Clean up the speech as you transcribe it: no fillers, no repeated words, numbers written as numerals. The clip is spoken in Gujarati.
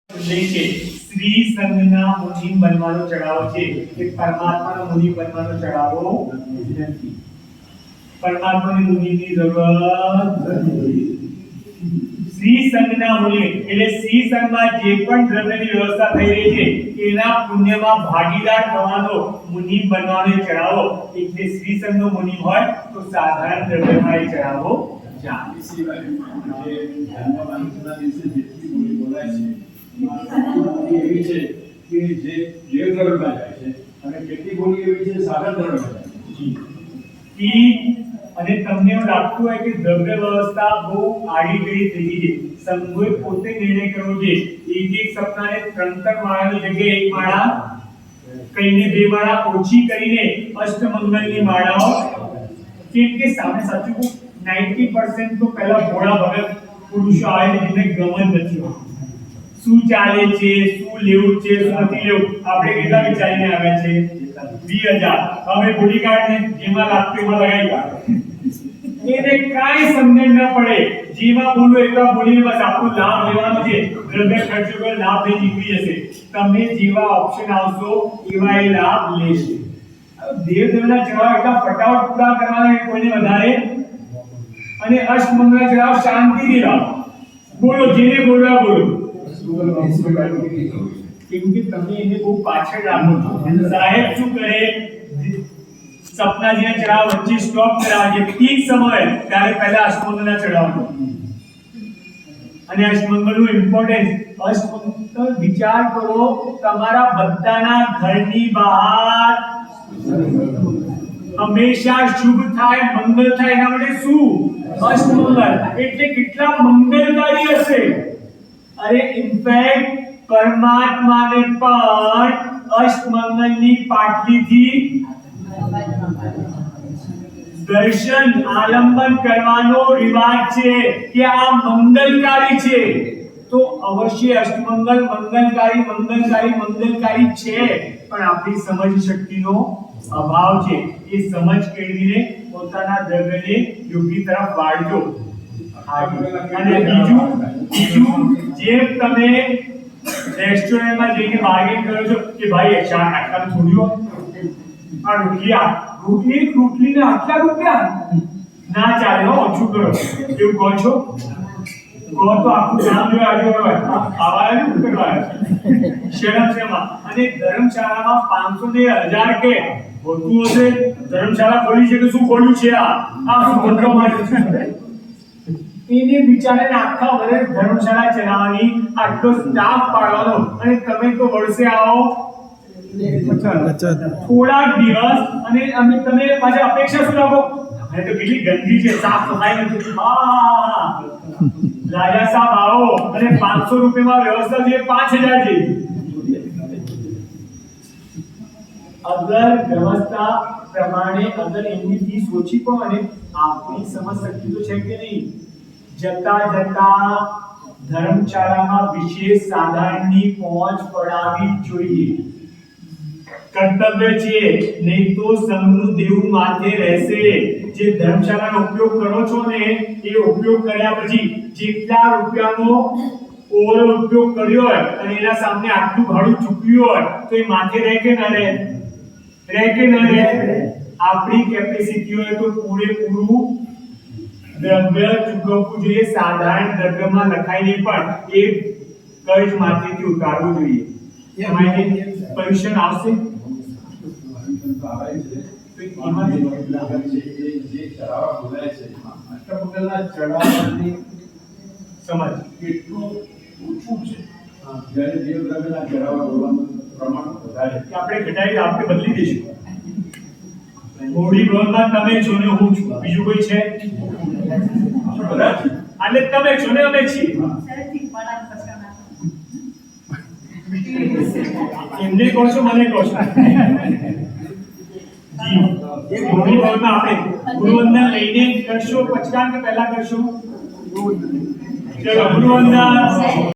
છે શ્રી સંઘના મુનિ બનવાનો ચડાવો છે કે પરમાત્માનો મુનિ બનવાનો ચડાવો નથી. પરમાત્માની મુનિની જરૂરત નથી. શ્રી સંઘના મુનિ એટલે શ્રી સંઘમાં જે પણ દ્રવ્યની વ્યવસ્થા થઈ રહી છે એના પુણ્યમાં ભાગીદાર થવાનો મુનિ બનવાનો ચડાવો એટલે શ્રી સંઘનો મુનિ હોય તો સાધારણ દ્રવ્યમાં એ ચડાવો ચાલે. સિવાય જે ધર્મવાંચના દિવસે જેટલી બોલી બોલાય છે એવી છે કે જે દેવ ધર્મમાં જાય છે અને કેટલી બોલી એવી છે સાધારણ ધર્મમાં જાય છે. અને તમને એવું લાગતું હોય કે દ્રવ્ય વ્યવસ્થા બહુ આડી ગઈ થઈ ગઈ છે, સંઘોએ પોતે નિર્ણય કરવો છે એક સપ્તાહે 3 માળાની જગ્યાએ એક માળા કઈને 2 માળા ઓછી કરીને અષ્ટમંગલની માળાઓ. કેમ કે સામે સાચું 90% તો પહેલા ભોળા ભગત પુરુષો આવે જેને ગમન નથી હોતું. શું ચાલે છે, શું લેવું છે, શું નથી લેવું, આપણે કેટલા વિચારીને આવ્યા છે 2000. હવે બોડી કાર્ડને જેમાં લાગતું એમાં લગાવી કાઢો. એને કાંઈ સમજણ ન પડે, જેમાં બોલો એટલા બોલીને બસ આપણો લાભ લેવાનો છે, દ્રવ્ય ખર્ચ પર લાભ લઈ નીકળી જશે. તમે જેવા ઓપ્શન આવશો એવા એ લાભ લેશે. દેવ દેવના ચડાવ એટલા ફટાફટ પૂરા કરવાના કોઈને વધારે અને અષ્ટમંગલ ચડાવ શાંતિથી લાવો. બોલો જેને બોલવા બોલો. કેમ કે તમે એને બહુ પાછળ રાખો છો. સાહેબ શું કરે, સપનાજીના ચડાવ વચ્ચે સ્ટોપ કરાવે છે પીક સમય ત્યારે પહેલા અષ્ટમંગલના ચડાવ. અને અષ્ટમંગલનું ઇમ્પોર્ટન્સ, અષ્ટમંગલ વિચાર કરો તમારા બધાના ઘરની બહાર હંમેશા શુભ થાય, મંગલ થાય, એના માટે શું અષ્ટમંગલ એટલે કેટલા મંગલકારી હશે. અરે ઇનફેક્ટ પરમાત્માને પણ અષ્ટમંગલની પાટલીથી દર્શન આલંબન કરવાનો રિવાજ છે કે આ મંગલકારી છે. તો અવશ્ય અષ્ટમંગલ મંગલકારી મંગલકારી મંગલકારી છે, પણ આપણી સમજ શક્તિનો અભાવ છે. એ સમજ કેળવીને પોતાના દ્રવ્યને યોગી તરફ વાળજો. અને બીજું જે તમે રેસ્ટોરન્ટમાં જઈને બાર્ગેન કરો છો કે ભાઈ આટલા થોડી હોય, આ રોટલીને આટલા રૂપિયા ના ચાલે, ઓછું કરો એવું કહો છો. કહો તો આખું નામ જો આજુ ખાવાનું કરવા શરમ શેમાં. અને ધર્મશાળામાં 500 ને 1000 કે હોતું હશે. ધર્મશાળા ખોલી છે કે શું ખોલ્યું છે, આ શું ખોલવા માટે એને બિચારાને આખા વર્ષ ધર્મશાળા ચલાવવાની, આટલો સ્ટાફ પાડવાનો, અને તમે તો વર્ષે આવો થોડાક દિવસ અને તમે પાછા અપેક્ષા શું રાખો, તો કેટલી ગંદી છે, સાફ સફાઈ નથી. રાજા સાહેબ આવો અને 500 રૂપિયામાં વ્યવસ્થા છે 5000 જેવી. અગર વ્યવસ્થા પ્રમાણે અગર એમની ફીસ ઓછી પણ અને આપણી સમજ શક્તિ તો છે કે નહીં. જતા ધર્મશાળામાં વિશેષ સાધારણની પહોંચ પડાવી જોઈએ. કર્તવ્ય છે, નહીં તો સંઘનું દેવું માથે રહેશે. જે ધર્મશાળાનો ઉપયોગ કરો છો ને એ ઉપયોગ કર્યા પછી જેટલા રૂપિયાનો ઓવર ઉપયોગ કર્યો હોય અને એના સામે આટલું ભાડું ચૂકવ્યું હોય તો એ માથે રહે કે ન રહે? રહે કે ન રહે? આપણી કેપેસિટી હોય તો પૂરેપૂરું દ્રવ્ય ચૂકવવું જોઈએ. સાધારણ દ્રવ્યમાં લખાઈને પણ એ કર્જ માથેથી ઉતારવું જોઈએ. પરીક્ષણ આવશે એમાં જે ચડાવ બોલાય છે અષ્ટમંગલના ચડાવવાની સમજ કેટલું ઓછું છે, જ્યારે દેવ દ્રવ્યના ચડાવ બોલવાનું પ્રમાણ વધારે. આપણે ઘટાડી આપણે બદલી દઈશું. મોડી ભવનમાં તમે છો ને હું છું, બીજું કોઈ છે? એટલે તમે છો ને અમે છીએ. એમને કહો છો, મને કહો છો. એ મોડી ભવનમાં આપણે ગુરુવંદન લઈને કરશો પછી કે પહેલા કરશો? ચલો ગુરુવંદન.